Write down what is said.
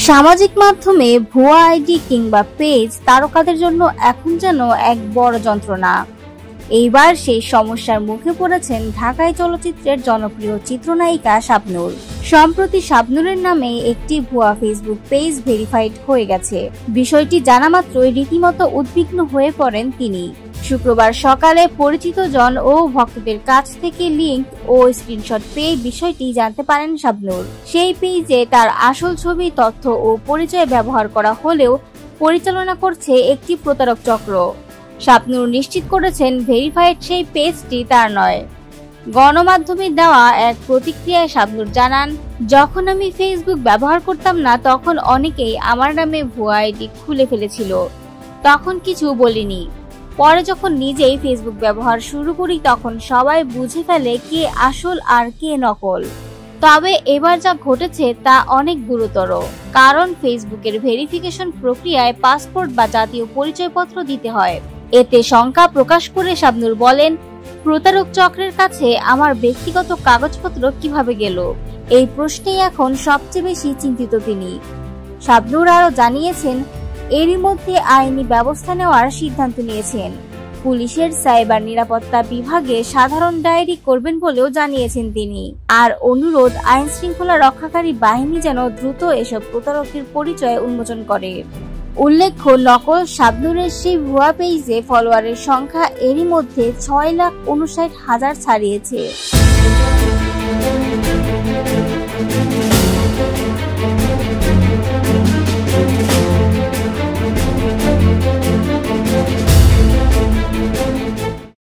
সামাজিক মাধ্যমে ভুয়া আইডি কিংবা পেজ তারকাদের জন্য এখন যেন এক বড় যন্ত্রণা। এইবার সেই সমস্যার মুখে পড়েছেন ঢাকাই চলচ্চিত্রের জনপ্রিয় চিত্রনায়িকা শাবনূর। সম্প্রতি শাবনূরের নামে একটি ভুয়া ফেসবুক পেজ ভেরিফাইড হয়ে গেছে। বিষয়টি জানা মাত্রই রীতিমতো উদ্বিগ্ন হয়ে পড়েন তিনি। শুক্রবার সকালে পরিচিত জন ও ভক্তদের কাছ থেকে লিংক ও স্ক্রিনশট পেয়ে বিষয়টি জানতে পারেন শাবনূর। সেই পেজে তার আসল ছবি, তথ্য ও পরিচয় ব্যবহার করা হলেও পরিচালনা করছে একটি প্রতারক চক্র। শাবনূর নিশ্চিত করেছেন ভেরিফাইড সেই পেজটি তার নয়। গণমাধ্যমে দেওয়া এক প্রতিক্রিয়ায় শাবনূর জানান, যখন আমি ফেসবুক ব্যবহার করতাম না তখন অনেকেই আমার নামে ভুয়া আইডি খুলে ফেলেছিল, তখন কিছু বলিনি। পরে যখন নিজেই ফেসবুক ব্যবহার শুরু করি তখন সবাই বুঝে ফেলে কে আসল আর কে নকল। তবে এবার যা ঘটেছে তা অনেক গুরুতর, কারণ ফেসবুকের ভেরিফিকেশন প্রক্রিয়ায় পাসপোর্ট বা জাতীয় পরিচয়পত্র দিতে হয়। এতে শঙ্কা প্রকাশ করে শাবনূর বলেন, প্রতারক চক্রের কাছে আমার ব্যক্তিগত কাগজপত্র কিভাবে গেল, এই প্রশ্নেই এখন সবচেয়ে বেশি চিন্তিত তিনি। শাবনূর আরও জানিয়েছেন, এরই মধ্যে আইনি ব্যবস্থা নেওয়ার সিদ্ধান্ত নিয়েছেন। পুলিশের সাইবার নিরাপত্তা বিভাগে সাধারণ ডায়েরি করবেন বলেও জানিয়েছেন তিনি। আর অনুরোধ, আইন শৃঙ্খলা রক্ষাকারী বাহিনী যেন দ্রুত এসব প্রতারকের পরিচয় উন্মোচন করে। উল্লেখ্য, নকল শাবনূরের সেই ভুয়া পেজে ফলোয়ারের সংখ্যা এরই মধ্যে 6,59,000 ছাড়িয়েছে।